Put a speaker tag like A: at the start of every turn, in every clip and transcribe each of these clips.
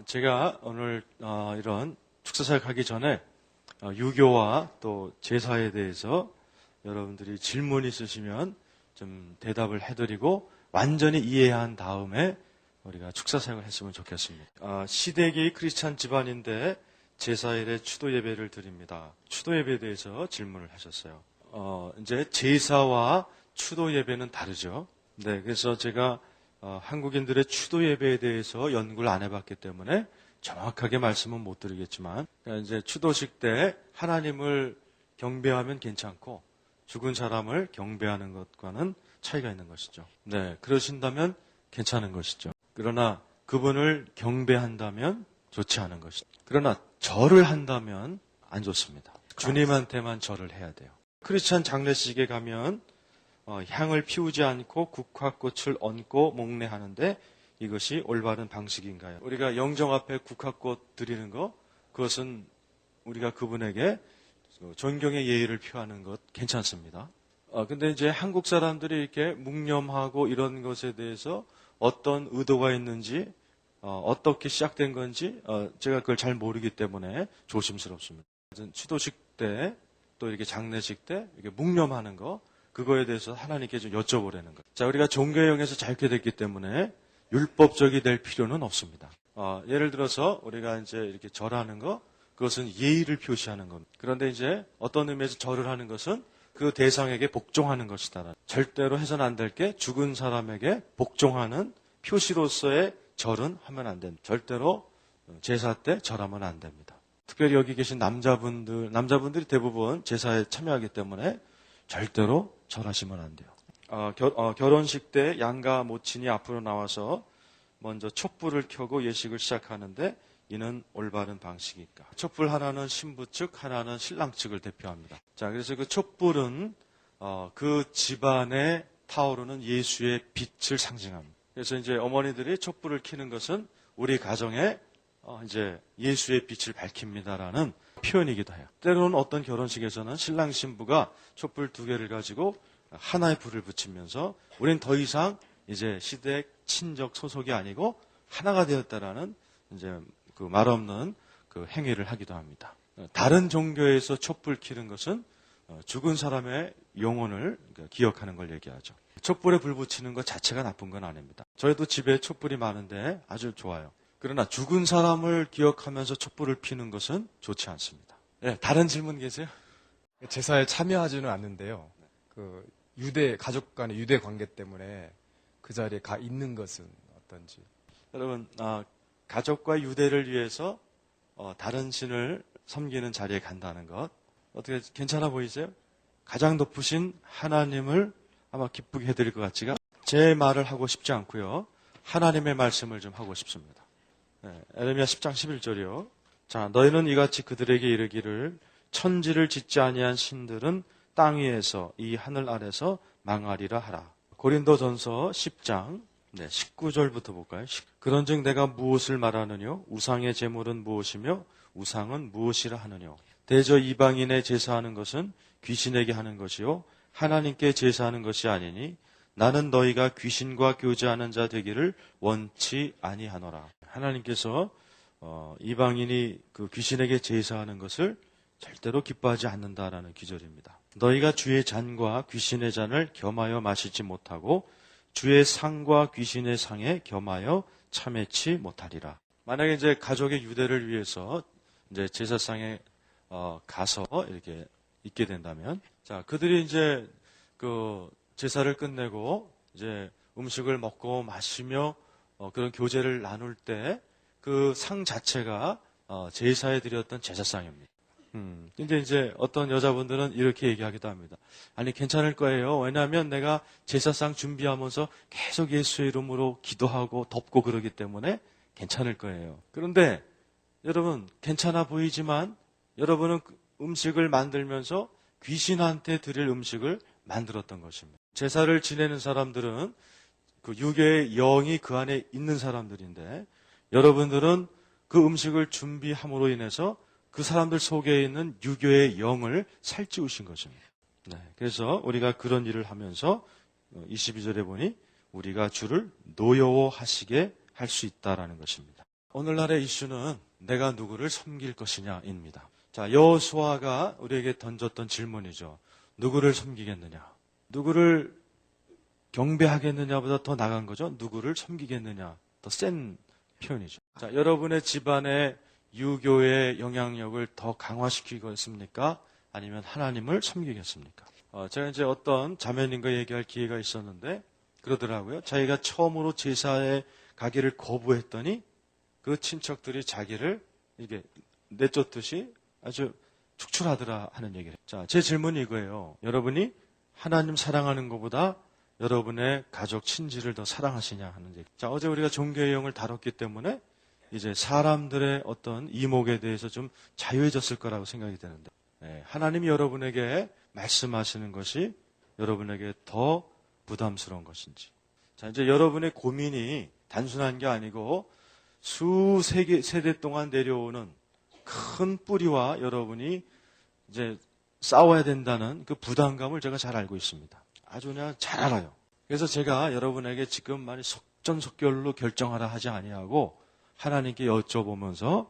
A: 제가 오늘 이런 축사사역 하기 전에 유교와 또 제사에 대해서 여러분들이 질문 있으시면 좀 대답을 해드리고 완전히 이해한 다음에 우리가 축사사역을 했으면 좋겠습니다. 시댁이 크리스찬 집안인데 제사일에 추도 예배를 드립니다. 추도 예배에 대해서 질문을 하셨어요. 이제 제사와 추도 예배는 다르죠. 네, 그래서 제가 한국인들의 추도 예배에 대해서 연구를 안 해봤기 때문에 정확하게 말씀은 못 드리겠지만, 이제 추도식 때 하나님을 경배하면 괜찮고 죽은 사람을 경배하는 것과는 차이가 있는 것이죠. 네, 그러신다면 괜찮은 것이죠. 그러나 그분을 경배한다면 좋지 않은 것이죠. 그러나 절을 한다면 안 좋습니다. 주님한테만 절을 해야 돼요. 크리스찬 장례식에 가면 향을 피우지 않고 국화꽃을 얹고 목례하는데 이것이 올바른 방식인가요? 우리가 영정 앞에 국화꽃 드리는 거, 그것은 우리가 그분에게 존경의 예의를 표하는 것 괜찮습니다. 근데 이제 한국 사람들이 이렇게 묵념하고 이런 것에 대해서 어떤 의도가 있는지, 어떻게 시작된 건지, 제가 그걸 잘 모르기 때문에 조심스럽습니다. 추도식 때, 또 이렇게 장례식 때, 이렇게 묵념하는 거, 그거에 대해서 하나님께 좀 여쭤보라는 거예요. 자, 우리가 종교형에서 자유케 됐기 때문에 율법적이 될 필요는 없습니다. 예를 들어서 우리가 이제 이렇게 절하는 거, 그것은 예의를 표시하는 겁니다. 그런데 이제 어떤 의미에서 절을 하는 것은 그 대상에게 복종하는 것이다. 절대로 해서는 안 될 게 죽은 사람에게 복종하는 표시로서의 절은 하면 안 됩니다. 절대로 제사 때 절하면 안 됩니다. 특별히 여기 계신 남자분들이 대부분 제사에 참여하기 때문에 절대로 절하시면 안 돼요. 결혼식 때 양가 모친이 앞으로 나와서 먼저 촛불을 켜고 예식을 시작하는데 이는 올바른 방식일까? 촛불 하나는 신부 측, 하나는 신랑 측을 대표합니다. 자, 그래서 그 촛불은 그 집안에 타오르는 예수의 빛을 상징합니다. 그래서 이제 어머니들이 촛불을 켜는 것은 우리 가정에 이제 예수의 빛을 밝힙니다라는 표현이기도 해요. 때로는 어떤 결혼식에서는 신랑 신부가 촛불 2개를 가지고 하나의 불을 붙이면서 우린 더 이상 이제 시댁 친족 소속이 아니고 하나가 되었다라는 이제 그 말 없는 그 행위를 하기도 합니다. 다른 종교에서 촛불 켜는 것은 죽은 사람의 영혼을 기억하는 걸 얘기하죠. 촛불에 불 붙이는 것 자체가 나쁜 건 아닙니다. 저희도 집에 촛불이 많은데 아주 좋아요. 그러나 죽은 사람을 기억하면서 촛불을 피는 것은 좋지 않습니다. 네, 다른 질문 계세요?
B: 제사에 참여하지는 않는데요. 그 가족 간의 유대 관계 때문에 그 자리에 가 있는 것은 어떤지.
A: 여러분, 가족과 유대를 위해서 다른 신을 섬기는 자리에 간다는 것, 어떻게 괜찮아 보이세요? 가장 높으신 하나님을 아마 기쁘게 해드릴 것 같지가, 제 말을 하고 싶지 않고요. 하나님의 말씀을 좀 하고 싶습니다. 네, 에레미야 10장 11절이요. 자, 너희는 이같이 그들에게 이르기를 천지를 짓지 아니한 신들은 땅 위에서 이 하늘 아래서 망하리라 하라. 고린도전서 10장 19절부터 볼까요? 그런즉 내가 무엇을 말하느뇨? 우상의 제물은 무엇이며 우상은 무엇이라 하느뇨? 대저 이방인에 제사하는 것은 귀신에게 하는 것이요 하나님께 제사하는 것이 아니니 나는 너희가 귀신과 교제하는 자 되기를 원치 아니하노라. 하나님께서 이방인이 그 귀신에게 제사하는 것을 절대로 기뻐하지 않는다라는 기절입니다. 너희가 주의 잔과 귀신의 잔을 겸하여 마시지 못하고 주의 상과 귀신의 상에 겸하여 참회치 못하리라. 만약에 이제 가족의 유대를 위해서 이제 제사상에 가서 이렇게 있게 된다면, 자, 그들이 이제 그 제사를 끝내고 이제 음식을 먹고 마시며 그런 교제를 나눌 때 그 상 자체가 제사에 드렸던 제사상입니다. 근데 이제 어떤 여자분들은 이렇게 얘기하기도 합니다. 아니, 괜찮을 거예요. 왜냐하면 내가 제사상 준비하면서 계속 예수의 이름으로 기도하고 덮고 그러기 때문에 괜찮을 거예요. 그런데 여러분, 괜찮아 보이지만 여러분은 음식을 만들면서 귀신한테 드릴 음식을 만들었던 것입니다. 제사를 지내는 사람들은 그 유괴의 영이 그 안에 있는 사람들인데 여러분들은 그 음식을 준비함으로 인해서 그 사람들 속에 있는 유교의 영을 살찌우신 것입니다. 네, 그래서 우리가 그런 일을 하면서 22절에 보니 우리가 주를 노여워하시게 할 수 있다라는 것입니다. 오늘날의 이슈는 내가 누구를 섬길 것이냐입니다. 자, 여호수아가 우리에게 던졌던 질문이죠. 누구를 섬기겠느냐? 누구를 경배하겠느냐보다 더 나간 거죠. 누구를 섬기겠느냐? 더 센 표현이죠. 자, 여러분의 집안의 유교의 영향력을 더 강화시키겠습니까? 아니면 하나님을 섬기겠습니까? 제가 이제 어떤 자매님과 얘기할 기회가 있었는데 그러더라고요. 자기가 처음으로 제사에 가기를 거부했더니 그 친척들이 자기를 이게 내쫓듯이 아주 축출하더라 하는 얘기를. 자, 제 질문이 이거예요. 여러분이 하나님 사랑하는 것보다 여러분의 가족 친지를 더 사랑하시냐 하는 얘기. 자, 어제 우리가 종교의 영을 다뤘기 때문에 이제 사람들의 어떤 이목에 대해서 좀 자유해졌을 거라고 생각이 되는데, 하나님이 여러분에게 말씀하시는 것이 여러분에게 더 부담스러운 것인지. 자, 이제 여러분의 고민이 단순한 게 아니고 세대 동안 내려오는 큰 뿌리와 여러분이 이제 싸워야 된다는 그 부담감을 제가 잘 알고 있습니다. 아주 그냥 잘 알아요. 그래서 제가 여러분에게 지금 많이 속전속결로 결정하라 하지 아니하고 하나님께 여쭤보면서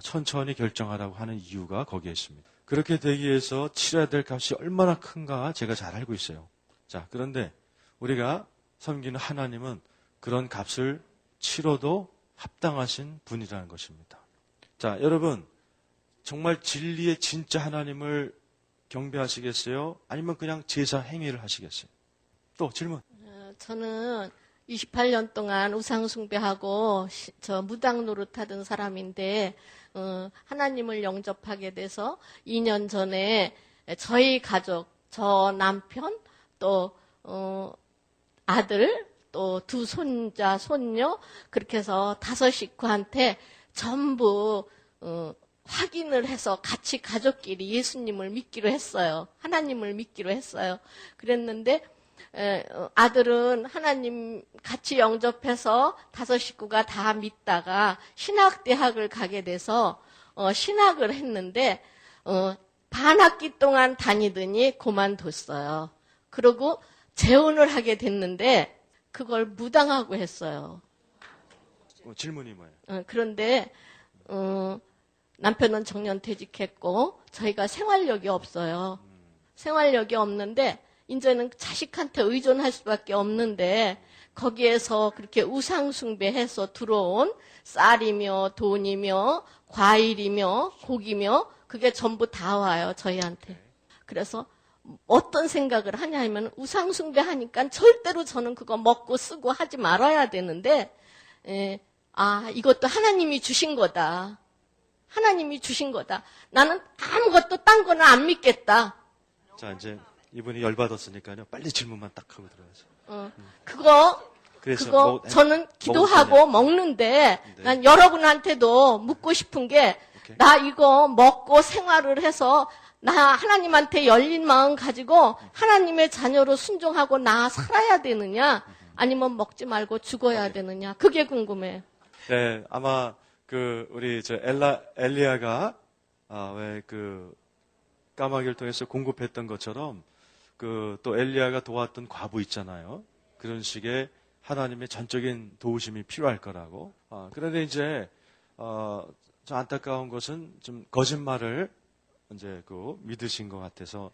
A: 천천히 결정하라고 하는 이유가 거기에 있습니다. 그렇게 되기 위해서 치러야 될 값이 얼마나 큰가 제가 잘 알고 있어요. 자, 그런데 우리가 섬기는 하나님은 그런 값을 치러도 합당하신 분이라는 것입니다. 자, 여러분, 정말 진리의 진짜 하나님을 경배하시겠어요? 아니면 그냥 제사 행위를 하시겠어요? 또 질문.
C: 저는 28년 동안 우상 숭배하고 저 무당 노릇하던 사람인데 하나님을 영접하게 돼서 2년 전에 저희 가족, 저 남편, 또 아들, 또 두 손자, 손녀 그렇게 해서 5 식구한테 전부 확인을 해서 같이 가족끼리 예수님을 믿기로 했어요. 하나님을 믿기로 했어요. 그랬는데 아들은 하나님 같이 영접해서 5 식구가 다 믿다가 신학대학을 가게 돼서 신학을 했는데 반학기 동안 다니더니 그만뒀어요. 그리고 재혼을 하게 됐는데 그걸 무당하고 했어요.
A: 질문이 뭐예요?
C: 그런데 남편은 정년퇴직했고 저희가 생활력이 없어요. 생활력이 없는데 이제는 자식한테 의존할 수밖에 없는데 거기에서 그렇게 우상숭배해서 들어온 쌀이며 돈이며 과일이며 고기며 그게 전부 다 와요, 저희한테. 그래서 어떤 생각을 하냐 하면 우상숭배하니까 절대로 저는 그거 먹고 쓰고 하지 말아야 되는데 이것도 하나님이 주신 거다. 하나님이 주신 거다. 나는 아무것도 딴 거는 안 믿겠다.
A: 자, 이제 이분이 열받았으니까요. 빨리 질문만 딱 하고 들어가죠.
C: 그거 저는 기도하고 먹는데
A: 네.
C: 난 여러분한테도 묻고 싶은 게 나 이거 먹고 생활을 해서 나 하나님한테 열린 마음 가지고 하나님의 자녀로 순종하고 나 살아야 되느냐 아니면 먹지 말고 죽어야 되느냐 그게 궁금해요.
A: 네, 아마 우리 엘리야가 왜 까마귀를 통해서 공급했던 것처럼 또 엘리야가 도왔던 과부 있잖아요. 그런 식의 하나님의 전적인 도우심이 필요할 거라고. 그런데 이제 좀 안타까운 것은 좀 거짓말을 이제 믿으신 것 같아서,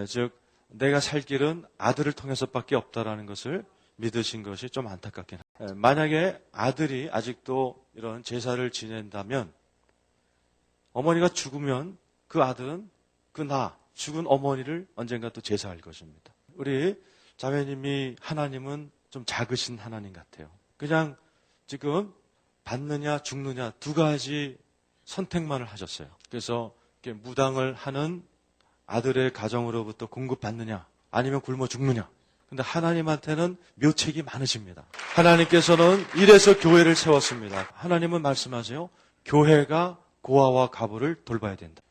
A: 즉 내가 살 길은 아들을 통해서밖에 없다라는 것을 믿으신 것이 좀 안타깝긴 해요. 만약에 아들이 아직도 이런 제사를 지낸다면 어머니가 죽으면 그 아들은 죽은 어머니를 언젠가 또 제사할 것입니다. 우리 자매님이 하나님은 좀 작으신 하나님 같아요. 그냥 지금 받느냐 죽느냐 2가지 선택만을 하셨어요. 그래서 이렇게 무당을 하는 아들의 가정으로부터 공급받느냐 아니면 굶어 죽느냐. 근데 하나님한테는 묘책이 많으십니다. 하나님께서는 이래서 교회를 세웠습니다. 하나님은 말씀하세요. 교회가 고아와 과부를 돌봐야 된다.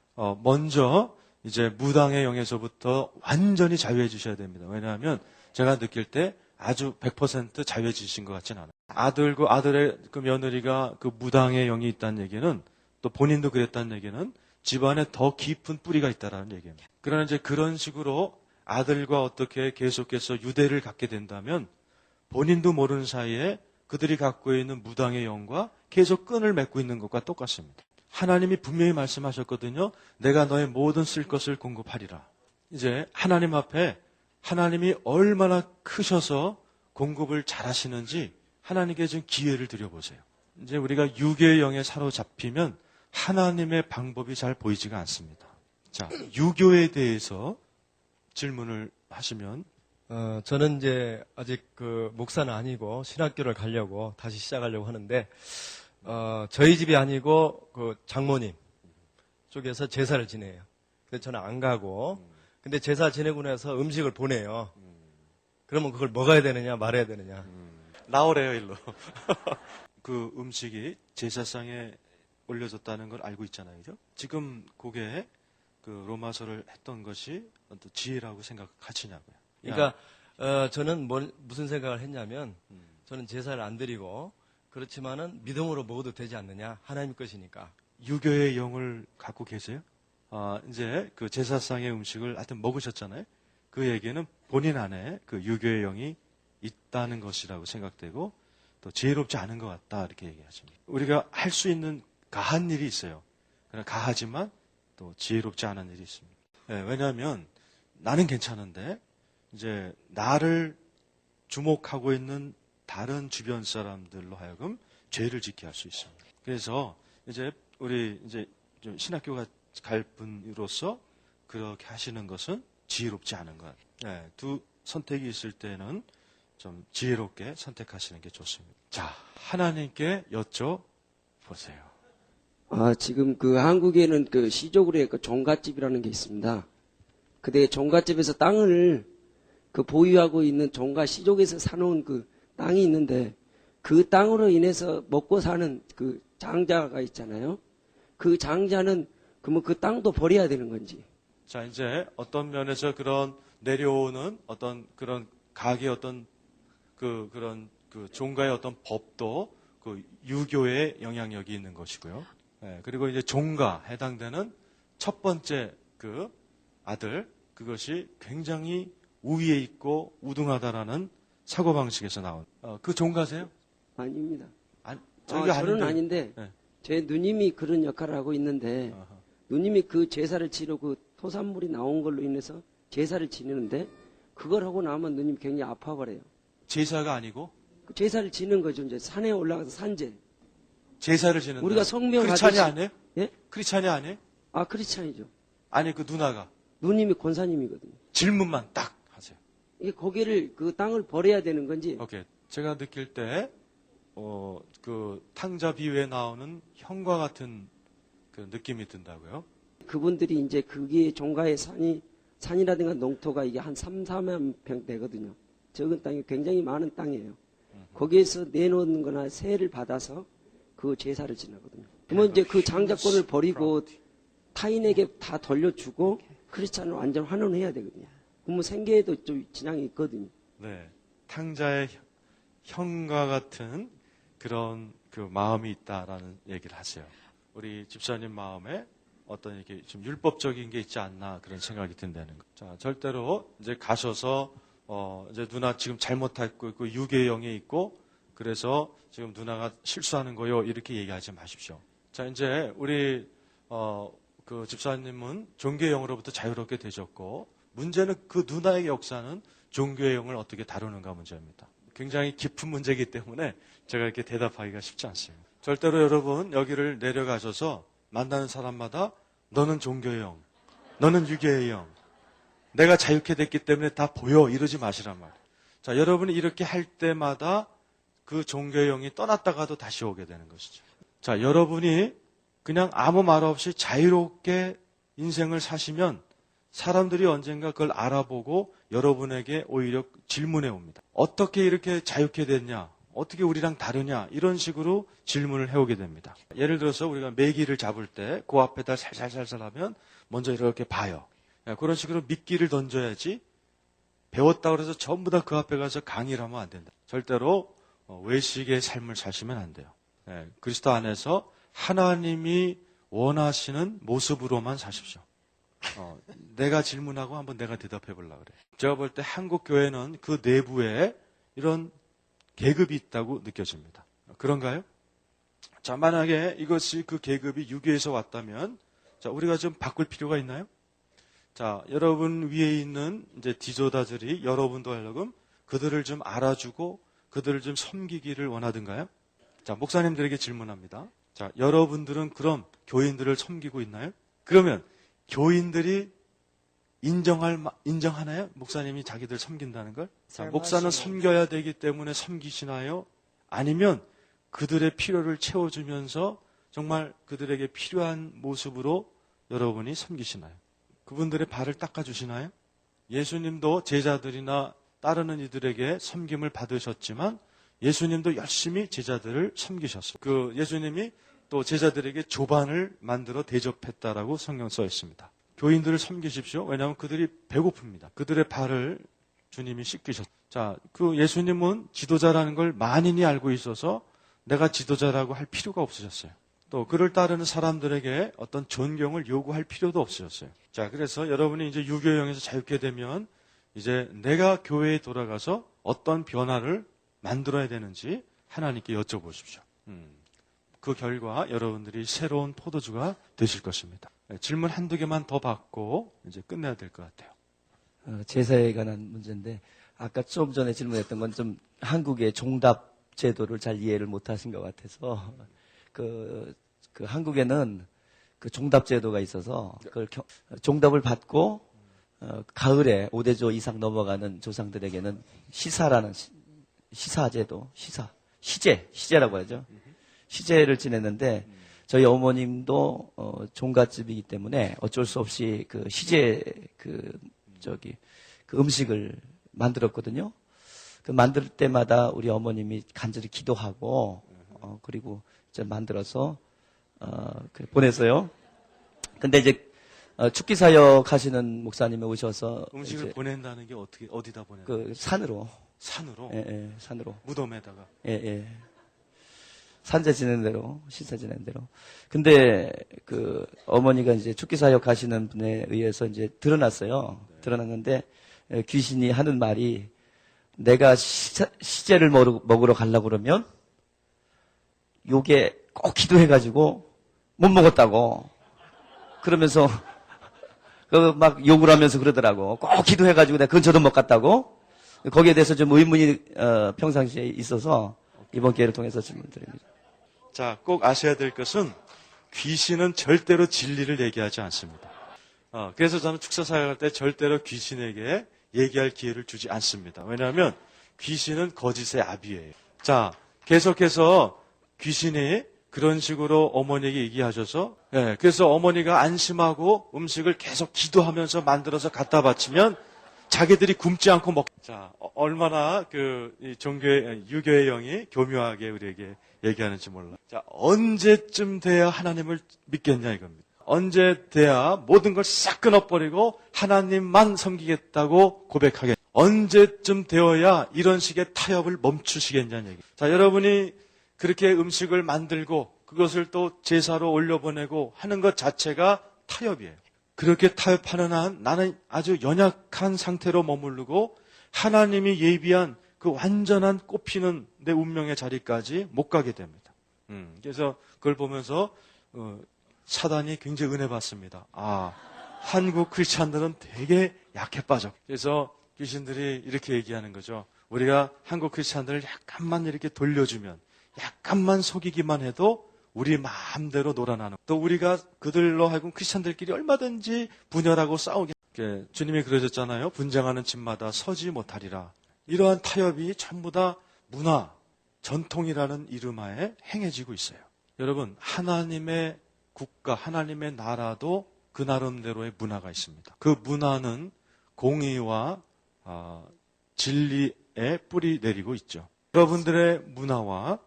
A: 먼저 이제 무당의 영에서부터 완전히 자유해 주셔야 됩니다. 왜냐하면 제가 느낄 때 아주 100% 자유해 주신 것 같지는 않아요. 아들의 며느리가 무당의 영이 있다는 얘기는 또 본인도 그랬다는 얘기는 집안에 더 깊은 뿌리가 있다는 얘기입니다. 그러나 이제 그런 식으로 아들과 어떻게 계속해서 유대를 갖게 된다면 본인도 모르는 사이에 그들이 갖고 있는 무당의 영과 계속 끈을 맺고 있는 것과 똑같습니다. 하나님이 분명히 말씀하셨거든요. 내가 너의 모든 쓸 것을 공급하리라. 이제 하나님 앞에 하나님이 얼마나 크셔서 공급을 잘하시는지 하나님께 좀 기회를 드려보세요. 이제 우리가 유교의 영에 사로잡히면 하나님의 방법이 잘 보이지가 않습니다. 자, 유교에 대해서 질문을 하시면
D: 저는 이제 아직 그 목사는 아니고 신학교를 가려고 다시 시작하려고 하는데 저희 집이 아니고 그 장모님 쪽에서 제사를 지내요. 근데 저는 안 가고 근데 제사 지내고 나서 음식을 보내요. 그러면 그걸 먹어야 되느냐 말아야 되느냐.
A: 나오래요, 일로. 그 음식이 제사상에 올려졌다는 걸 알고 있잖아요. 그죠? 지금 그게 그 로마서를 했던 것이 어떤 지혜라고 생각하시냐고요.
D: 그러니까 저는 무슨 생각을 했냐면 저는 제사를 안 드리고 그렇지만은 믿음으로 먹어도 되지 않느냐. 하나님 것이니까.
A: 유교의 영을 갖고 계세요? 이제 그 제사상의 음식을 하여튼 먹으셨잖아요. 그 얘기는 본인 안에 그 유교의 영이 있다는 것이라고 생각되고 또 지혜롭지 않은 것 같다 이렇게 얘기하십니다. 우리가 할 수 있는 가한 일이 있어요. 그러나 가하지만 또 지혜롭지 않은 일이 있습니다. 네, 왜냐하면 나는 괜찮은데 이제 나를 주목하고 있는 다른 주변 사람들로 하여금 죄를 짓게 할 수 있습니다. 그래서 이제 우리 이제 좀 신학교 갈 분으로서 그렇게 하시는 것은 지혜롭지 않은 것. 네, 두 선택이 있을 때는 좀 지혜롭게 선택하시는 게 좋습니다. 자, 하나님께 여쭤보세요.
E: 지금 그 한국에는 그 시족으로 그 종갓집이라는 게 있습니다. 근데 종갓집에서 땅을 그 보유하고 있는 종가 시족에서 사놓은 그 땅이 있는데 그 땅으로 인해서 먹고 사는 그 장자가 있잖아요. 그 장자는 그러면 그 땅도 버려야 되는 건지.
A: 자, 이제 어떤 면에서 그런 내려오는 어떤 그런 가게 어떤 그런 종가의 어떤 법도 그 유교의 영향력이 있는 것이고요. 네, 그리고 이제 종가 해당되는 첫 번째 그 아들 그것이 굉장히 우위에 있고 우등하다라는 사고방식에서 나온 그 종가세요?
E: 아닙니다.
A: 저희가
E: 저는
A: 아닌데.
E: 아닌데
A: 네.
E: 제 누님이 그런 역할을 하고 있는데
A: 아하.
E: 누님이 그 제사를 치르고 그 토산물이 나온 걸로 인해서 제사를 지내는데 그걸 하고 나면 누님이 굉장히 아파버려요.
A: 제사가 아니고
E: 그 제사를 지는 거죠. 이제 산에 올라가서 산제.
A: 제사를 지는다.
E: 우리가 성명
A: 크리스찬이
E: 하듯이-
A: 아니에요?
E: 예?
A: 크리스찬이 아니에요?
E: 크리스찬이죠.
A: 아니 그 누나가
E: 누님이 권사님이거든요.
A: 질문만 딱 하세요.
E: 이게 거기를 그 땅을 버려야 되는 건지
A: 오케이. 제가 느낄 때, 그 탕자 비유에 나오는 형과 같은 그 느낌이 든다고요.
E: 그분들이 이제 그게 종가의 산이라든가 농토가 이게 한 3, 4만 평 되거든요. 적은 땅이 굉장히 많은 땅이에요. 거기에서 내놓는 거나 세를 받아서 그 제사를 지나거든요. 그러면 이제 그 장자권을 버리고 타인에게 다 돌려주고 크리스찬을 완전 환원해야 되거든요. 그러면 생계에도 좀 지장이 있거든요.
A: 네. 탕자의 형과 같은 그런 그 마음이 있다라는 얘기를 하세요. 우리 집사님 마음에 어떤 이렇게 좀 율법적인 게 있지 않나 그런 생각이 든다는 거. 자, 절대로 이제 가셔서 이제 누나 지금 잘못하고 있고 유괴의 영에 있고 그래서 지금 누나가 실수하는 거요 이렇게 얘기하지 마십시오. 자, 이제 우리 그 집사님은 종교의 영으로부터 자유롭게 되셨고 문제는 그 누나의 역사는 종교의 영을 어떻게 다루는가 문제입니다. 굉장히 깊은 문제이기 때문에 제가 이렇게 대답하기가 쉽지 않습니다. 절대로 여러분 여기를 내려가셔서 만나는 사람마다 너는 종교의 영, 너는 유교의 영, 내가 자유케 됐기 때문에 다 보여 이러지 마시란 말이에요. 자, 여러분이 이렇게 할 때마다 그 종교의 영이 떠났다가도 다시 오게 되는 것이죠. 자, 여러분이 그냥 아무 말 없이 자유롭게 인생을 사시면 사람들이 언젠가 그걸 알아보고 여러분에게 오히려 질문해 옵니다. 어떻게 이렇게 자유케 됐냐? 어떻게 우리랑 다르냐? 이런 식으로 질문을 해오게 됩니다. 예를 들어서 우리가 메기를 잡을 때 그 앞에다 살살살살 하면 먼저 이렇게 봐요. 그런 식으로 미끼를 던져야지 배웠다고 해서 전부 다 그 앞에 가서 강의를 하면 안 된다. 절대로 외식의 삶을 사시면 안 돼요. 그리스도 안에서 하나님이 원하시는 모습으로만 사십시오. 내가 질문하고 한번 내가 대답해 보려고 그래요. 제가 볼 때 한국 교회는 그 내부에 이런 계급이 있다고 느껴집니다. 그런가요? 자, 만약에 이것이 그 계급이 유교에서 왔다면, 자, 우리가 좀 바꿀 필요가 있나요? 자, 여러분 위에 있는 이제 디조다들이 여러분도 하려금 그들을 좀 알아주고 그들을 좀 섬기기를 원하든가요? 자, 목사님들에게 질문합니다. 자, 여러분들은 그럼 교인들을 섬기고 있나요? 그러면 교인들이 인정하나요? 목사님이 자기들 섬긴다는 걸? 자, 목사는 섬겨야 되기 때문에 섬기시나요? 아니면 그들의 필요를 채워주면서 정말 그들에게 필요한 모습으로 여러분이 섬기시나요? 그분들의 발을 닦아주시나요? 예수님도 제자들이나 따르는 이들에게 섬김을 받으셨지만 예수님도 열심히 제자들을 섬기셨어요. 그 예수님이 또 제자들에게 조반을 만들어 대접했다라고 성경 써 있습니다. 교인들을 섬기십시오. 왜냐하면 그들이 배고픕니다. 그들의 발을 주님이 씻기셨어요. 자, 그 예수님은 지도자라는 걸 만인이 알고 있어서 내가 지도자라고 할 필요가 없으셨어요. 또 그를 따르는 사람들에게 어떤 존경을 요구할 필요도 없으셨어요. 자, 그래서 여러분이 이제 유교형에서 자유케 되면 이제 내가 교회에 돌아가서 어떤 변화를 만들어야 되는지 하나님께 여쭤보십시오. 그 결과 여러분들이 새로운 포도주가 되실 것입니다. 네, 질문 한두 개만 더 받고 이제 끝내야 될 것 같아요.
F: 제사에 관한 문제인데 아까 좀 전에 질문했던 건 좀 한국의 종답 제도를 잘 이해를 못하신 것 같아서 그 한국에는 그 종답 제도가 있어서 그걸 종답을 받고 가을에 5대조 이상 넘어가는 조상들에게는 시사라는 시사 제도, 시제라고 하죠. 시제를 지냈는데 저희 어머님도 종갓집이기 때문에 어쩔 수 없이 그 시제 그 음식을 만들었거든요. 그 만들 때마다 우리 어머님이 간절히 기도하고 그리고 이제 만들어서 보냈어요. 근데 이제 축기 사역 하시는 목사님이 오셔서
A: 음식을 보낸다는 게 어디다 보내요?
F: 그 산으로.
A: 예,
F: 산으로.
A: 무덤에다가.
F: 예. 산재 지낸 대로, 시사 지낸 대로. 근데 그 어머니가 이제 축기 사역 하시는 분에 의해서 이제 드러났어요. 드러났는데 귀신이 하는 말이 내가 시제를 먹으러 가려고 그러면 요게 꼭 기도해가지고 못 먹었다고. 그러면서 막 욕을 하면서 그러더라고. 꼭 기도해가지고 내가 근처도 못 갔다고. 거기에 대해서 좀 의문이 평상시에 있어서 이번 기회를 통해서 질문드립니다.
A: 자, 꼭 아셔야 될 것은 귀신은 절대로 진리를 얘기하지 않습니다. 그래서 저는 축사 사역할 때 절대로 귀신에게 얘기할 기회를 주지 않습니다. 왜냐하면 귀신은 거짓의 아비예요. 자, 계속해서 귀신이 그런 식으로 어머니에게 얘기하셔서 그래서 어머니가 안심하고 음식을 계속 기도하면서 만들어서 갖다 바치면 자기들이 굶지 않고 자, 얼마나 이 종교의, 유교의 영이 교묘하게 우리에게 얘기하는지 몰라. 자, 언제쯤 돼야 하나님을 믿겠냐 이겁니다. 언제 돼야 모든 걸 싹 끊어버리고 하나님만 섬기겠다고 고백하겠냐. 언제쯤 되어야 이런 식의 타협을 멈추시겠냐는 얘기. 자, 여러분이 그렇게 음식을 만들고 그것을 또 제사로 올려보내고 하는 것 자체가 타협이에요. 그렇게 타협하는 한 나는 아주 연약한 상태로 머무르고 하나님이 예비한 그 완전한 꽃피는 내 운명의 자리까지 못 가게 됩니다. 그래서 그걸 보면서 사단이 굉장히 은혜 받습니다. 한국 크리스찬들은 되게 약해 빠져. 그래서 귀신들이 이렇게 얘기하는 거죠. 우리가 한국 크리스찬들을 약간만 이렇게 돌려주면 약간만 속이기만 해도 우리 마음대로 놀아나는. 또 우리가 그들로 하여금 크리스찬들끼리 얼마든지 분열하고 싸우게. 주님이 그러셨잖아요. 분쟁하는 집마다 서지 못하리라. 이러한 타협이 전부 다 문화, 전통이라는 이름하에 행해지고 있어요. 여러분, 하나님의 국가, 하나님의 나라도 그 나름대로의 문화가 있습니다. 그 문화는 공의와 진리에 뿌리 내리고 있죠. 여러분들의 문화와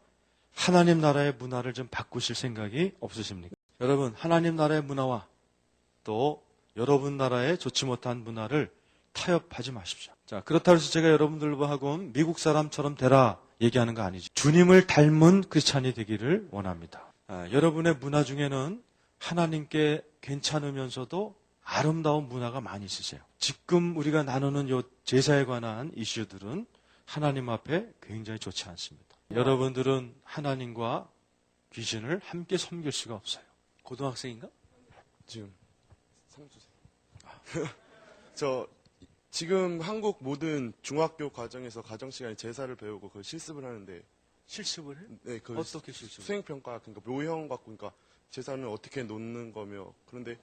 A: 하나님 나라의 문화를 좀 바꾸실 생각이 없으십니까? 여러분, 하나님 나라의 문화와 또 여러분 나라의 좋지 못한 문화를 타협하지 마십시오. 자, 그렇다고 해서 제가 여러분들과 하고 미국 사람처럼 되라 얘기하는 거 아니죠. 주님을 닮은 크리스찬이 되기를 원합니다. 여러분의 문화 중에는 하나님께 괜찮으면서도 아름다운 문화가 많이 있으세요. 지금 우리가 나누는 요 제사에 관한 이슈들은 하나님 앞에 굉장히 좋지 않습니다. 여러분들은 하나님과 귀신을 함께 섬길 수가 없어요. 고등학생인가?
G: 지금 상 주세요. 저 지금 한국 모든 중학교 과정에서 가정 시간에 제사를 배우고 그 실습을 하는데
A: 실습을 해?
G: 네, 그
A: 어떻게 실습을?
G: 수행 평가 그러니까 묘형 갖고 그러니까 제사는 어떻게 놓는 거며 그런데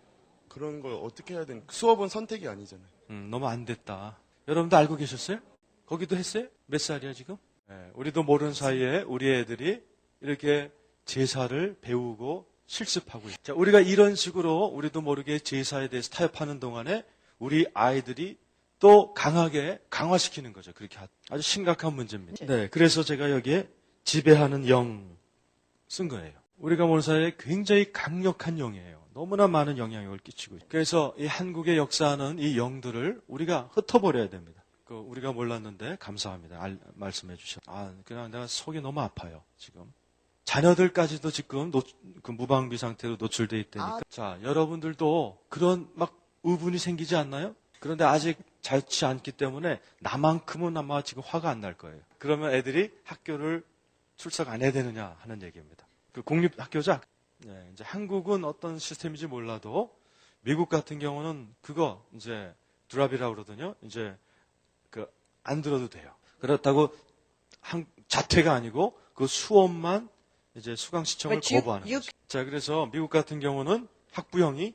G: 그런 걸 어떻게 해야 되는 수업은 선택이 아니잖아요.
A: 너무 안 됐다. 여러분도 알고 계셨어요? 거기도 했어요? 몇 살이야 지금? 네, 우리도 모르는 사이에 우리 애들이 이렇게 제사를 배우고 실습하고 있어요. 자, 우리가 이런 식으로 우리도 모르게 제사에 대해서 타협하는 동안에 우리 아이들이 또 강하게 강화시키는 거죠. 그렇게 아주 심각한 문제입니다. 네, 그래서 제가 여기에 지배하는 영 쓴 거예요. 우리가 모르는 사이에 굉장히 강력한 영이에요. 너무나 많은 영향력을 끼치고 있어요. 그래서 이 한국의 역사하는 이 영들을 우리가 흩어버려야 됩니다. 우리가 몰랐는데 감사합니다. 말씀해 주셔서. 그냥 내가 속이 너무 아파요, 지금. 자녀들까지도 지금 그 무방비 상태로 노출돼 있다니까. 자, 여러분들도 그런 막 의분이 생기지 않나요? 그런데 아직 자유치 않기 때문에 나만큼은 아마 지금 화가 안 날 거예요. 그러면 애들이 학교를 출석 안 해야 되느냐 하는 얘기입니다. 그 공립학교자. 네, 이제 한국은 어떤 시스템인지 몰라도 미국 같은 경우는 그거 이제 드랍이라고 그러거든요. 이제 안 들어도 돼요. 그렇다고 자퇴가 아니고 그 수업만 이제 수강 시청을 거부하는 거죠. 자, 그래서 미국 같은 경우는 학부형이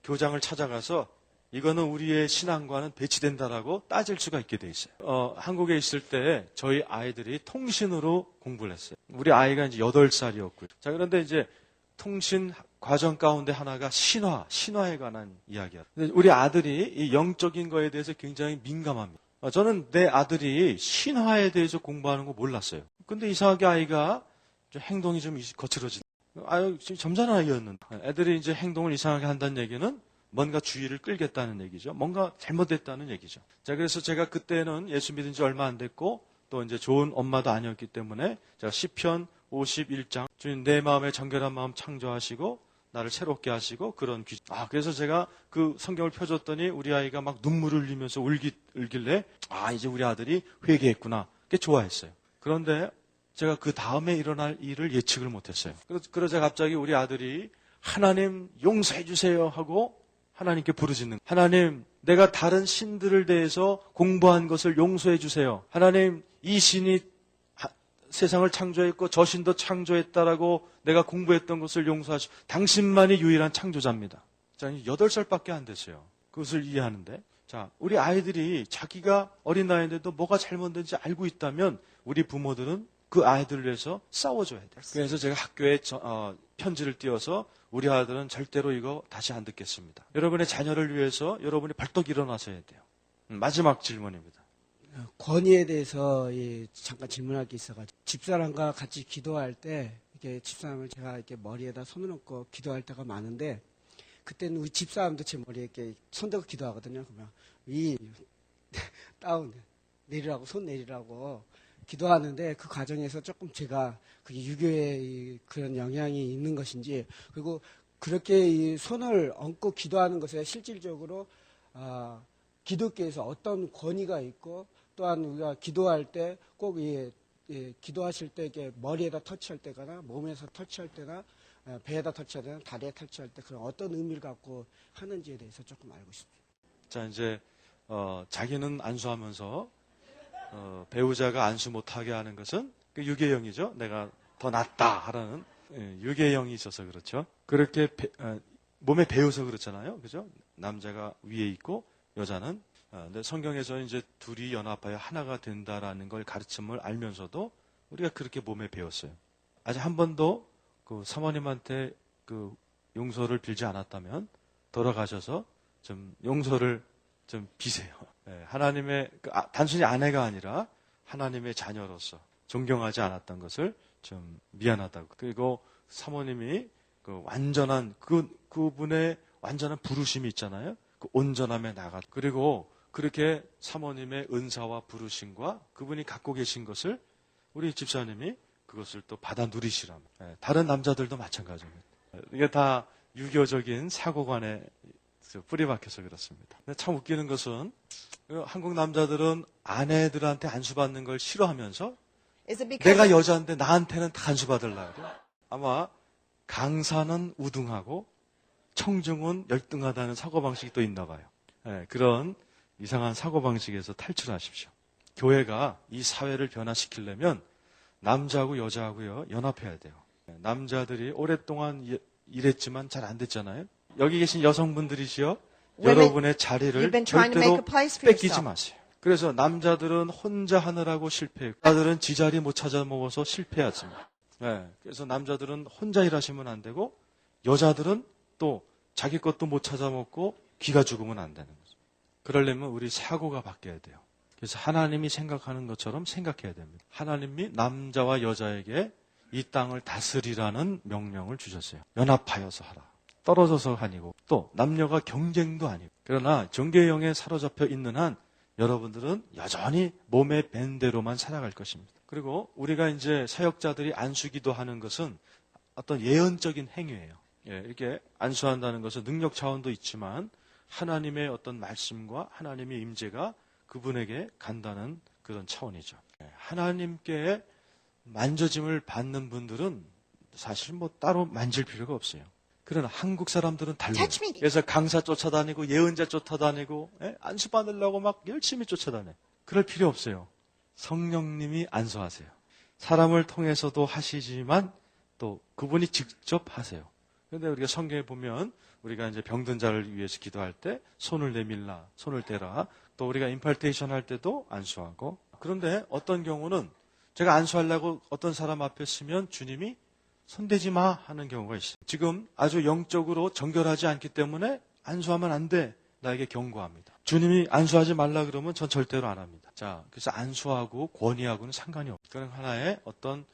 A: 교장을 찾아가서 이거는 우리의 신앙과는 배치된다라고 따질 수가 있게 돼 있어요. 한국에 있을 때 저희 아이들이 통신으로 공부를 했어요. 우리 아이가 이제 8살이었고요. 자, 그런데 이제 통신 과정 가운데 하나가 신화에 관한 이야기야. 근데 우리 아들이 이 영적인 거에 대해서 굉장히 민감합니다. 저는 내 아들이 신화에 대해서 공부하는 거 몰랐어요. 근데 이상하게 아이가 좀 행동이 좀 거칠어지다. 점잖은 아이였는데. 애들이 이제 행동을 이상하게 한다는 얘기는 뭔가 주의를 끌겠다는 얘기죠. 뭔가 잘못됐다는 얘기죠. 자, 그래서 제가 그때는 예수 믿은 지 얼마 안 됐고 또 이제 좋은 엄마도 아니었기 때문에 제가 시편 51장 주님 내 마음에 정결한 마음 창조하시고 나를 새롭게 하시고 그런 그래서 제가 그 성경을 펴줬더니 우리 아이가 막 눈물을 흘리면서 울길래 이제 우리 아들이 회개했구나. 그게 좋아했어요. 그런데 제가 그 다음에 일어날 일을 예측을 못했어요. 그러자 갑자기 우리 아들이 하나님 용서해 주세요 하고 하나님께 부르짖는 하나님 내가 다른 신들을 대해서 공부한 것을 용서해 주세요. 하나님 이 신이 세상을 창조했고 저 신도 창조했다라고 내가 공부했던 것을 용서하시고 당신만이 유일한 창조자입니다. 자, 8살밖에 안 됐어요. 그것을 이해하는데 자, 우리 아이들이 자기가 어린 나이인데도 뭐가 잘못된지 알고 있다면 우리 부모들은 그 아이들을 위해서 싸워줘야 돼요. 그래서 제가 학교에 편지를 띄워서 우리 아들은 절대로 이거 다시 안 듣겠습니다. 여러분의 자녀를 위해서 여러분이 벌떡 일어나셔야 돼요. 마지막 질문입니다.
H: 권위에 대해서 잠깐 질문할 게 있어가지고 집사람과 같이 기도할 때 이렇게 집사람을 제가 이렇게 머리에다 손을 얹고 기도할 때가 많은데 그때는 우리 집사람도 제 머리에 이렇게 손대고 기도하거든요. 그러면 위 다운 내리라고 손 내리라고 기도하는데 그 과정에서 조금 제가 그게 유교의 그런 영향이 있는 것인지 그리고 그렇게 이 손을 얹고 기도하는 것에 실질적으로 기독교에서 어떤 권위가 있고 또한 우리가 기도할 때 꼭 기도하실 때 이렇게 머리에다 터치할 때거나 몸에서 터치할 때나 배에다 터치할 때나 다리에 터치할 때 그런 어떤 의미를 갖고 하는지에 대해서 조금 알고 싶습니다.
A: 자, 이제 자기는 안수하면서 배우자가 안수 못하게 하는 것은 그 유괴영이죠. 내가 더 낫다 하라는 유괴영이 있어서 그렇죠. 그렇게 몸에 배워서 그렇잖아요. 그죠? 남자가 위에 있고 여자는 근데 성경에서 이제 둘이 연합하여 하나가 된다라는 걸 가르침을 알면서도 우리가 그렇게 몸에 배웠어요. 아직 한 번도 그 사모님한테 그 용서를 빌지 않았다면 돌아가셔서 좀 용서를 좀 비세요. 하나님의 단순히 아내가 아니라 하나님의 자녀로서 존경하지 않았던 것을 좀 미안하다고. 그리고 사모님이 그 완전한 그분의 완전한 부르심이 있잖아요. 그 온전함에 나가. 그리고 그렇게 사모님의 은사와 부르심과 그분이 갖고 계신 것을 우리 집사님이 그것을 또 받아 누리시라면 다른 남자들도 마찬가지입니다. 이게 다 유교적인 사고관의 뿌리 박혀서 그렇습니다. 근데 참 웃기는 것은 한국 남자들은 아내들한테 안수받는 걸 싫어하면서
I: Is it because
A: 내가 여자인데 나한테는 다 안수받으려고 그래요. 아마 강사는 우등하고 청중은 열등하다는 사고방식이 또 있나 봐요. 네, 그런 이상한 사고방식에서 탈출하십시오. 교회가 이 사회를 변화시키려면 남자하고 여자하고요 연합해야 돼요. 남자들이 오랫동안 일했지만 잘 안 됐잖아요. 여기 계신 여성분들이시요
I: Women,
A: 여러분의 자리를
I: you've been trying to make
A: 절대로
I: a place for
A: 뺏기지
I: yourself.
A: 마세요. 그래서 남자들은 혼자 하느라고 실패했고 여자들은 지자리 못 찾아 먹어서 실패했습니다. 네, 그래서 남자들은 혼자 일하시면 안 되고 여자들은 또 자기 것도 못 찾아 먹고 기가 죽으면 안 되는 거죠. 그러려면 우리 사고가 바뀌어야 돼요. 그래서 하나님이 생각하는 것처럼 생각해야 됩니다. 하나님이 남자와 여자에게 이 땅을 다스리라는 명령을 주셨어요. 연합하여서 하라. 떨어져서 아니고 또 남녀가 경쟁도 아니고 그러나 정계형에 사로잡혀 있는 한 여러분들은 여전히 몸에 밴 대로만 살아갈 것입니다. 그리고 우리가 이제 사역자들이 안수기도 하는 것은 어떤 예언적인 행위예요. 예, 이렇게 안수한다는 것은 능력 차원도 있지만 하나님의 어떤 말씀과 하나님의 임재가 그분에게 간다는 그런 차원이죠. 예, 하나님께 만져짐을 받는 분들은 사실 뭐 따로 만질 필요가 없어요. 그러나 한국 사람들은 달라요.
I: Touch me.
A: 그래서 강사 쫓아다니고 예언자 쫓아다니고 안수 받으려고 막 열심히 쫓아다녀요. 그럴 필요 없어요. 성령님이 안수하세요. 사람을 통해서도 하시지만 또 그분이 직접 하세요. 그런데 우리가 성경에 보면 우리가 이제 병든 자를 위해서 기도할 때 손을 내밀라, 손을 떼라. 또 우리가 임팔테이션 할 때도 안수하고. 그런데 어떤 경우는 제가 안수하려고 어떤 사람 앞에 서면 주님이 손대지 마 하는 경우가 있어요. 지금 아주 영적으로 정결하지 않기 때문에 안수하면 안 돼. 나에게 경고합니다. 주님이 안수하지 말라 그러면 전 절대로 안 합니다. 자, 그래서 안수하고 권위하고는 상관이 없어요. 그건 하나의 어떤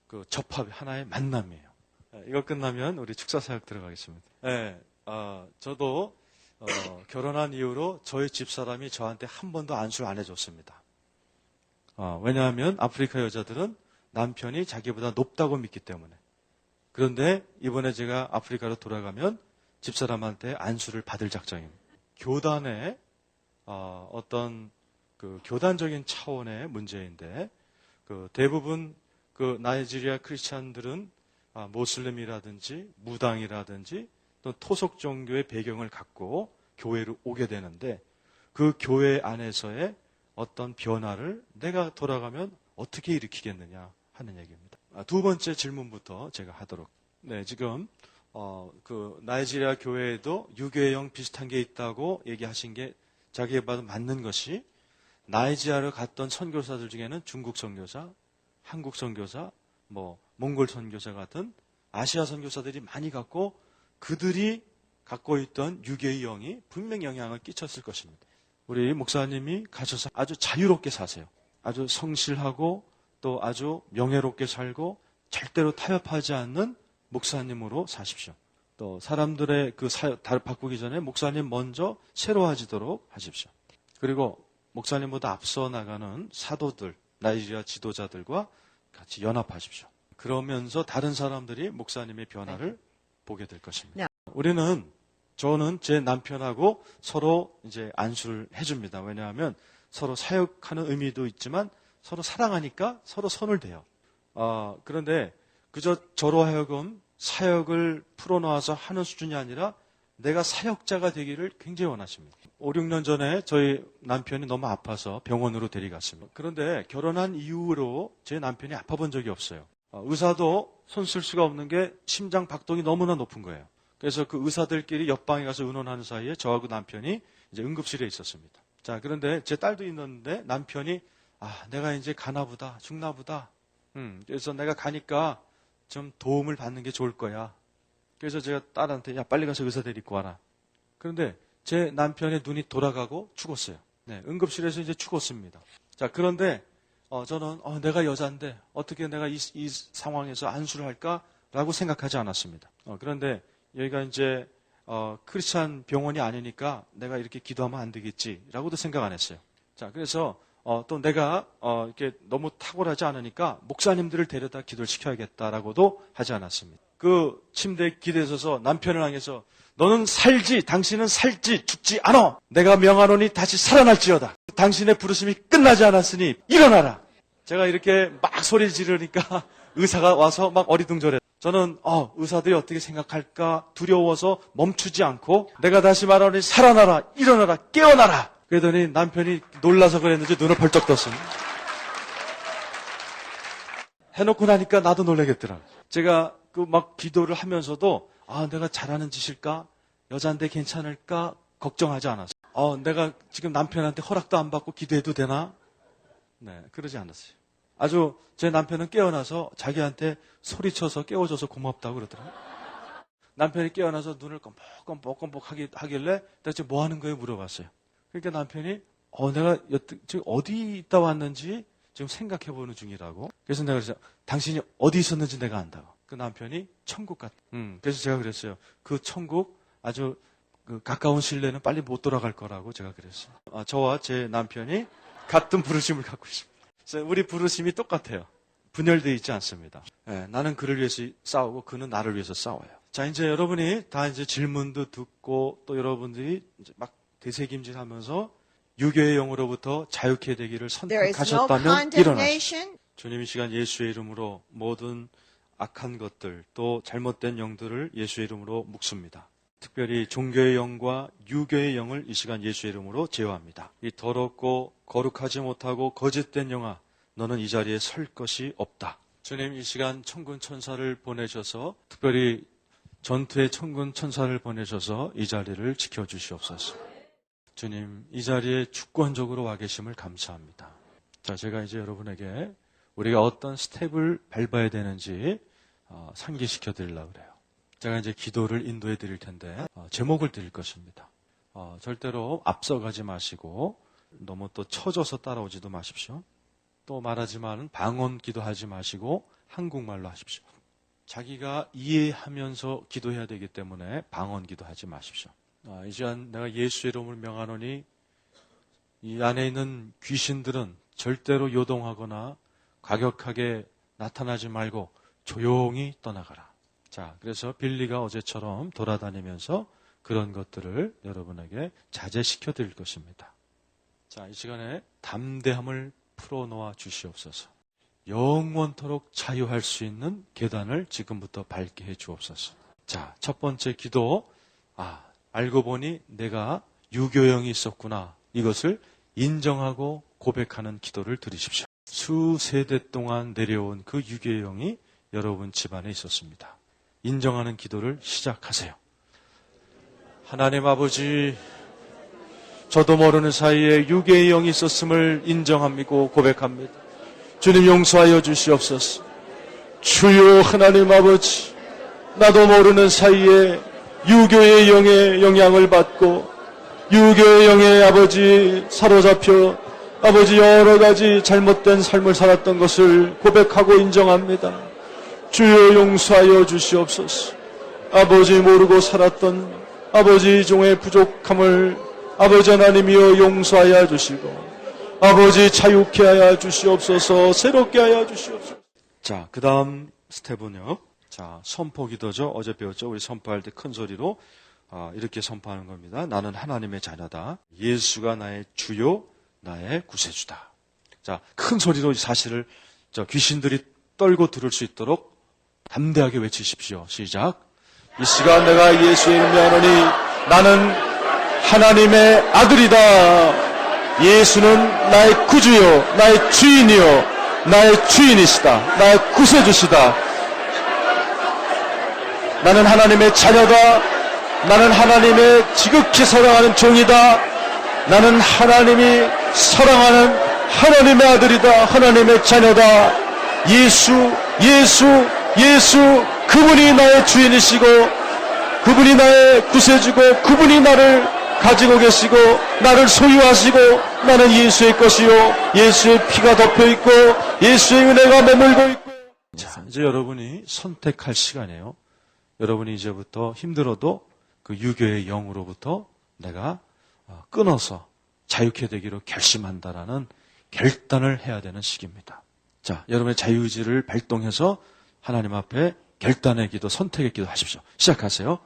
A: 그 접합, 하나의 만남이에요. 이거 끝나면 우리 축사 사역 들어가겠습니다. 네, 저도 결혼한 이후로 저희 집사람이 저한테 한 번도 안수를 안 해줬습니다. 왜냐하면 아프리카 여자들은 남편이 자기보다 높다고 믿기 때문에. 그런데 이번에 제가 아프리카로 돌아가면 집사람한테 안수를 받을 작정입니다. 교단의 어떤 그 교단적인 차원의 문제인데 그 대부분 그 나이지리아 크리스찬들은 모슬림이라든지 무당이라든지 또 토속 종교의 배경을 갖고 교회로 오게 되는데 그 교회 안에서의 어떤 변화를 내가 돌아가면 어떻게 일으키겠느냐 하는 얘기입니다. 두 번째 질문부터 제가 하도록. 네, 지금 그 나이지리아 교회에도 유교형 비슷한 게 있다고 얘기하신 게 자기에 봐도 맞는 것이 나이지리아를 갔던 선교사들 중에는 중국 선교사, 한국 선교사, 뭐 몽골 선교사 같은 아시아 선교사들이 많이 갔고 그들이 갖고 있던 유교의 영이 분명 영향을 끼쳤을 것입니다. 우리 목사님이 가셔서 아주 자유롭게 사세요. 아주 성실하고 또 아주 명예롭게 살고 절대로 타협하지 않는 목사님으로 사십시오. 또 사람들의 그 달을 바꾸기 전에 목사님 먼저 새로워지도록 하십시오. 그리고 목사님보다 앞서 나가는 사도들, 나이지리아 지도자들과 같이 연합하십시오. 그러면서 다른 사람들이 목사님의 변화를 보게 될 것입니다. 저는 제 남편하고 서로 이제 안수를 해줍니다. 왜냐하면 서로 사역하는 의미도 있지만 서로 사랑하니까 서로 손을 대요. 그런데 그저 저로 하여금 사역을 풀어놓아서 하는 수준이 아니라 내가 사역자가 되기를 굉장히 원하십니다. 5, 6년 전에 저희 남편이 너무 아파서 병원으로 데려갔습니다. 그런데 결혼한 이후로 제 남편이 아파본 적이 없어요. 의사도 손 쓸 수가 없는 게 심장 박동이 너무나 높은 거예요. 그래서 그 의사들끼리 옆방에 가서 의논하는 사이에 저하고 남편이 이제 응급실에 있었습니다. 자, 그런데 제 딸도 있는데 남편이 내가 이제 가나보다, 죽나보다. 그래서 내가 가니까 좀 도움을 받는 게 좋을 거야. 그래서 제가 딸한테 빨리 가서 의사 데리고 와라. 그런데 제 남편의 눈이 돌아가고 죽었어요. 네, 응급실에서 이제 죽었습니다. 자, 그런데 저는 내가 여자인데 어떻게 내가 이 상황에서 안수를 할까라고 생각하지 않았습니다. 그런데 여기가 이제 크리스찬 병원이 아니니까 내가 이렇게 기도하면 안 되겠지라고도 생각 안 했어요. 자, 그래서 또 내가 이렇게 너무 탁월하지 않으니까 목사님들을 데려다 기도를 시켜야겠다라고도 하지 않았습니다. 그 침대에 기대에 서서 남편을 향해서 너는 살지, 당신은 살지, 죽지 않아. 내가 명하노니 다시 살아날지어다. 당신의 부르심이 끝나지 않았으니 일어나라. 제가 이렇게 막 소리 지르니까 의사가 와서 막 어리둥절해. 저는 의사들이 어떻게 생각할까 두려워서 멈추지 않고 내가 다시 말하노니 살아나라, 일어나라, 깨어나라. 그러더니 남편이 놀라서 그랬는지 눈을 벌쩍 떴습니다. 해놓고 나니까 나도 놀라겠더라. 제가 그 막 기도를 하면서도 내가 잘하는 짓일까? 여잔데 괜찮을까? 걱정하지 않았어요. 내가 지금 남편한테 허락도 안 받고 기도해도 되나? 네, 그러지 않았어요. 아주 제 남편은 깨어나서 자기한테 소리쳐서 깨워줘서 고맙다고 그러더라고요. 남편이 깨어나서 눈을 껌뻑껌뻑 하길래 내가 지금 뭐 하는 거예요? 물어봤어요. 그러니까 남편이 내가 지금 어디 있다 왔는지 지금 생각해보는 중이라고. 그래서 내가 그랬어요. 당신이 어디 있었는지 내가 안다고. 그 남편이 천국 같다. 그래서 제가 그랬어요. 그 천국 아주 가까운 신뢰는 빨리 못 돌아갈 거라고 제가 그랬어요. 저와 제 남편이 같은 부르심을 갖고 있습니다. 그래서 우리 부르심이 똑같아요. 분열되어 있지 않습니다. 네, 나는 그를 위해서 싸우고 그는 나를 위해서 싸워요. 자, 이제 여러분이 다 이제 질문도 듣고 또 여러분들이 이제 막 되새김질하면서 유교의 영으로부터 자유케 되기를 선택하셨다면 일어나십시오. 주님 이 시간 예수의 이름으로 모든 악한 것들 또 잘못된 영들을 예수의 이름으로 묵습니다. 특별히 종교의 영과 유교의 영을 이 시간 예수의 이름으로 제어합니다. 이 더럽고 거룩하지 못하고 거짓된 영아, 너는 이 자리에 설 것이 없다. 주님 이 시간 천군 천사를 보내셔서 특별히 전투의 천군 천사를 보내셔서 이 자리를 지켜주시옵소서. 주님 이 자리에 주권적으로 와 계심을 감사합니다. 자, 제가 이제 여러분에게 우리가 어떤 스텝을 밟아야 되는지 상기시켜 드리려고 그래요. 제가 이제 기도를 인도해 드릴 텐데 제목을 드릴 것입니다. 절대로 앞서가지 마시고 너무 또 처져서 따라오지도 마십시오. 또 말하지만 방언 기도하지 마시고 한국말로 하십시오. 자기가 이해하면서 기도해야 되기 때문에 방언 기도하지 마십시오. 이 시간 내가 예수의 이름을 명하노니 이 안에 있는 귀신들은 절대로 요동하거나 과격하게 나타나지 말고 조용히 떠나가라. 자, 그래서 빌리가 어제처럼 돌아다니면서 그런 것들을 여러분에게 자제시켜 드릴 것입니다. 자, 이 시간에 담대함을 풀어놓아 주시옵소서. 영원토록 자유할 수 있는 계단을 지금부터 밟게 해 주옵소서. 자, 첫 번째 기도. 알고 보니 내가 유교영이 있었구나. 이것을 인정하고 고백하는 기도를 드리십시오. 수세대 동안 내려온 그 유교영이 여러분 집안에 있었습니다. 인정하는 기도를 시작하세요. 하나님 아버지, 저도 모르는 사이에 유괴의 영이 있었음을 인정합니다. 고백합니다. 주님 용서하여 주시옵소서. 주여 하나님 아버지, 나도 모르는 사이에 유교의 영의 영향을 받고 유교의 영의 아버지 사로잡혀 아버지 여러 가지 잘못된 삶을 살았던 것을 고백하고 인정합니다. 주여 용서하여 주시옵소서. 아버지 모르고 살았던 아버지 종의 부족함을 아버지 하나님이여 용서하여 주시고 아버지 자유케 하여 주시옵소서. 새롭게 하여 주시옵소서. 자, 그 다음 스텝은요. 자, 선포 기도죠. 어제 배웠죠. 우리 선포할 때 큰 소리로 이렇게 선포하는 겁니다. 나는 하나님의 자녀다. 예수가 나의 주요 나의 구세주다. 자, 큰 소리로 이 사실을 귀신들이 떨고 들을 수 있도록 담대하게 외치십시오. 시작. 이 시간 내가 예수의 이름을 하노니 나는 하나님의 아들이다. 예수는 나의 구주요 나의 주인이요 나의 주인이시다. 나의 구세주시다. 나는 하나님의 자녀다. 나는 하나님의 지극히 사랑하는 종이다. 나는 하나님이 사랑하는 하나님의 아들이다. 하나님의 자녀다. 예수, 그분이 나의 주인이시고 그분이 나의 구세주고 그분이 나를 가지고 계시고 나를 소유하시고 나는 예수의 것이요 예수의 피가 덮여있고 예수의 은혜가 머물고 있고. 자, 이제 여러분이 선택할 시간이에요. 여러분이 이제부터 힘들어도 그 유교의 영으로부터 내가 끊어서 자유케 되기로 결심한다라는 결단을 해야 되는 시기입니다. 자, 여러분의 자유의지를 발동해서 하나님 앞에 결단의 기도, 선택의 기도 하십시오. 시작하세요.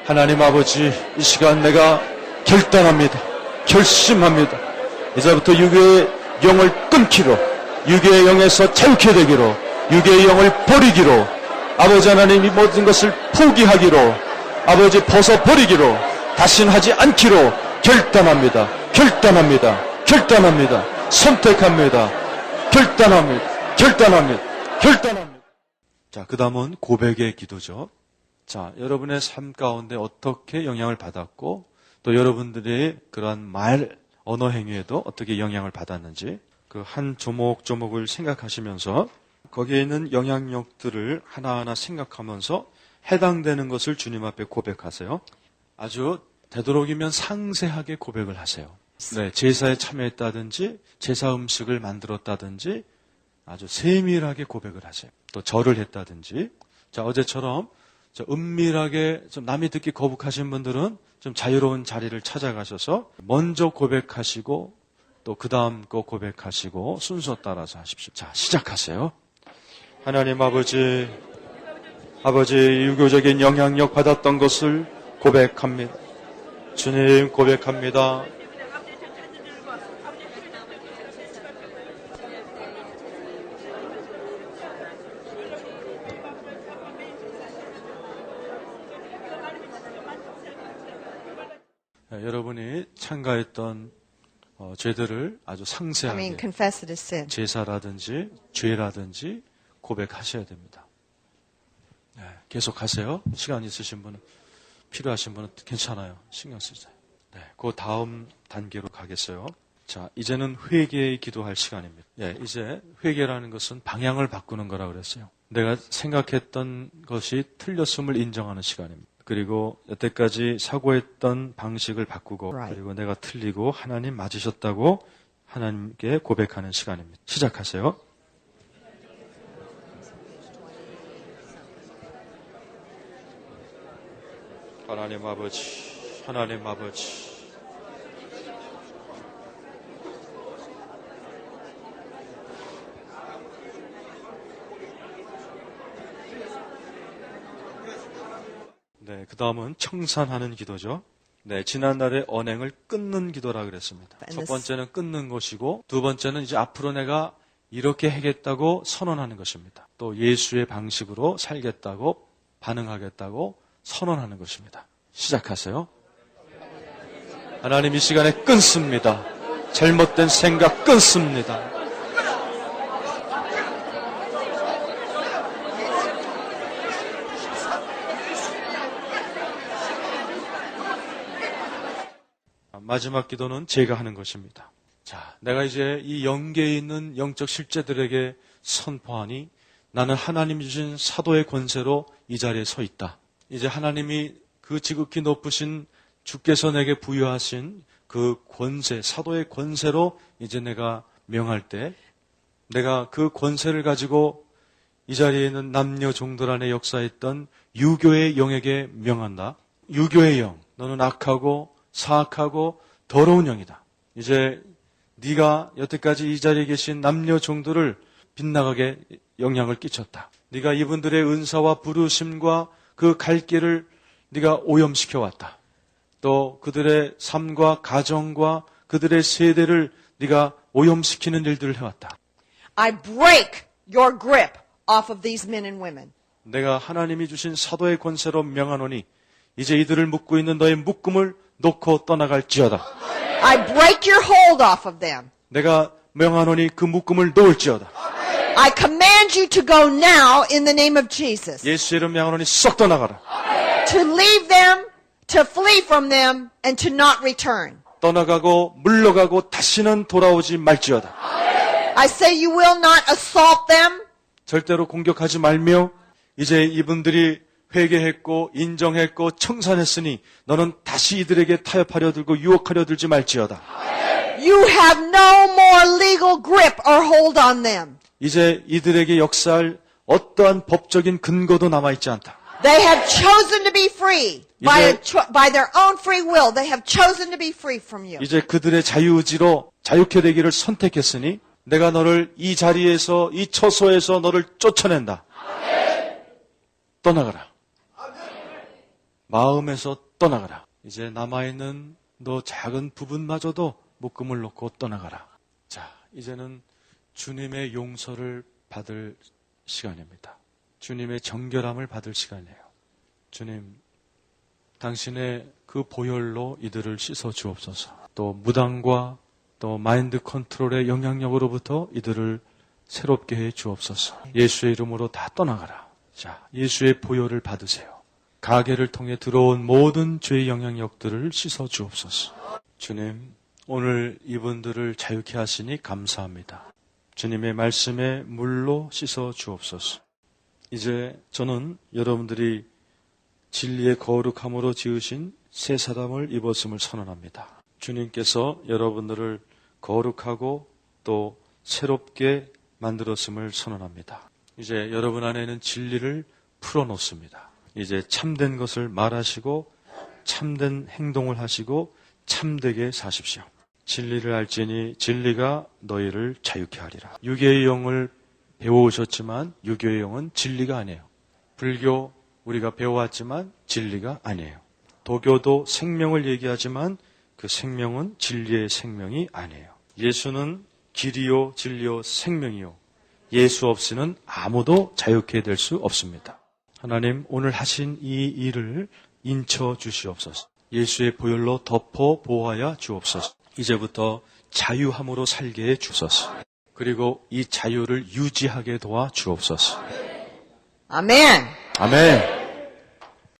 A: 하나님 아버지, 이 시간 내가 결단합니다. 결심합니다. 이제부터 유교의 영을 끊기로, 유교의 영에서 자유케 되기로, 유교의 영을 버리기로, 아버지 하나님 이 모든 것을 포기하기로, 아버지 벗어버리기로, 다시는 하지 않기로 결단합니다. 결단합니다. 결단합니다. 선택합니다. 결단합니다. 결단합니다. 결단합니다. 자, 그 다음은 고백의 기도죠. 자, 여러분의 삶 가운데 어떻게 영향을 받았고, 또 여러분들의 그러한 말, 언어 행위에도 어떻게 영향을 받았는지, 그 한 조목조목을 생각하시면서 거기에 있는 영향력들을 하나하나 생각하면서 해당되는 것을 주님 앞에 고백하세요. 아주 되도록이면 상세하게 고백을 하세요. 네, 제사에 참여했다든지 제사 음식을 만들었다든지 아주 세밀하게 고백을 하세요. 또 절을 했다든지. 자, 어제처럼 은밀하게 좀 남이 듣기 거북하신 분들은 좀 자유로운 자리를 찾아가셔서 먼저 고백하시고 또 그 다음 거 고백하시고 순서 따라서 하십시오. 자, 시작하세요. 하나님 아버지, 유교적인 영향력 받았던 것을 고백합니다. 주님 고백합니다. 여러분이 참가했던 죄들을 아주 상세하게
I: confess it as sin.
A: 제사라든지 죄라든지 고백하셔야 됩니다. 네, 계속하세요. 시간 있으신 분은, 필요하신 분은 괜찮아요. 신경 쓰세요. 네, 그 다음 단계로 가겠어요. 자, 이제는 회개의 기도할 시간입니다. 예, 이제 회개라는 것은 방향을 바꾸는 거라고 그랬어요. 내가 생각했던 것이 틀렸음을 인정하는 시간입니다. 그리고 여태까지 사고했던 방식을 바꾸고, 그리고 내가 틀리고 하나님 맞으셨다고 하나님께 고백하는 시간입니다. 시작하세요. 하나님 아버지, 하나님 아버지. 네, 그 다음은 청산하는 기도죠. 네, 지난날의 언행을 끊는 기도라 그랬습니다. 첫 번째는 끊는 것이고, 두 번째는 이제 앞으로 내가 이렇게 하겠다고 선언하는 것입니다. 또 예수의 방식으로 살겠다고, 반응하겠다고 선언하는 것입니다. 시작하세요. 하나님 이 시간에 끊습니다. 잘못된 생각 끊습니다. 마지막 기도는 제가 하는 것입니다. 자, 내가 이제 이 영계에 있는 영적 실제들에게 선포하니 나는 하나님이 주신 사도의 권세로 이 자리에 서 있다. 이제 하나님이 그 지극히 높으신 주께서 내게 부여하신 그 권세, 사도의 권세로 이제 내가 명할 때 내가 그 권세를 가지고 이 자리에 있는 남녀 종들 안에 역사했던 유교의 영에게 명한다. 유교의 영, 너는 악하고 사악하고 더러운 영이다. 이제 네가 여태까지 이 자리에 계신 남녀 종들을 빗나가게 영향을 끼쳤다. 네가 이분들의 은사와 부르심과 그 갈 길을 네가 오염시켜 왔다. 또 그들의 삶과 가정과 그들의 세대를 네가 오염시키는 일들을 해왔다.
I: I break your grip off of these men and women.
A: 내가 하나님이 주신 사도의 권세로 명하노니 이제 이들을 묶고 있는 너의 묶음을 놓고 떠나갈지어다.
I: I break your hold off of them.
A: 내가 명하노니 그 묶음을 놓을지어다.
I: I command you to go now in the name of Jesus.
A: 예수의 이름 명하노니 썩 떠나가라.
I: To leave them, to flee from them, and to not return.
A: 떠나가고 물러가고 다시는 돌아오지 말지어다.
I: I say you will not assault them.
A: 절대로 공격하지 말며 이제 이분들이 회개했고 인정했고 청산했으니 너는 다시 이들에게 타협하려 들고 유혹하려 들지 말지어다.
I: You have no more legal grip or hold on them.
A: 이제 이들에게 역사할 어떠한 법적인 근거도 남아있지 않다.
I: They have chosen to be free. By their own free will, they have chosen to be free from you.
A: 이제 그들의 자유의지로 자유케 되기를 선택했으니 내가 너를 이 자리에서 이 처소에서 너를 쫓아낸다. 떠나가라. 마음에서 떠나가라. 이제 남아있는 너 작은 부분마저도 묶음을 놓고 떠나가라. 자, 이제는 주님의 용서를 받을 시간입니다. 주님의 정결함을 받을 시간이에요. 주님, 당신의 그 보혈로 이들을 씻어 주옵소서. 또 무당과 또 마인드 컨트롤의 영향력으로부터 이들을 새롭게 해 주옵소서. 예수의 이름으로 다 떠나가라. 자, 예수의 보혈을 받으세요. 가게를 통해 들어온 모든 죄의 영향력들을 씻어 주옵소서. 주님, 오늘 이분들을 자유케 하시니 감사합니다. 주님의 말씀에 물로 씻어 주옵소서. 이제 저는 여러분들이 진리의 거룩함으로 지으신 새 사람을 입었음을 선언합니다. 주님께서 여러분들을 거룩하고 또 새롭게 만들었음을 선언합니다. 이제 여러분 안에는 진리를 풀어놓습니다. 이제 참된 것을 말하시고 참된 행동을 하시고 참되게 사십시오. 진리를 알지니 진리가 너희를 자유케 하리라. 유교의 영을 배워오셨지만 유교의 영은 진리가 아니에요. 불교 우리가 배워왔지만 진리가 아니에요. 도교도 생명을 얘기하지만 그 생명은 진리의 생명이 아니에요. 예수는 길이요 진리요 생명이요. 예수 없이는 아무도 자유케 될 수 없습니다. 하나님, 오늘 하신 이 일을 인쳐 주시옵소서. 예수의 보혈로 덮어 보호하여 주옵소서. 이제부터 자유함으로 살게 해 주옵소서. 그리고 이 자유를 유지하게 도와 주옵소서.
I: Amen.
A: 아멘.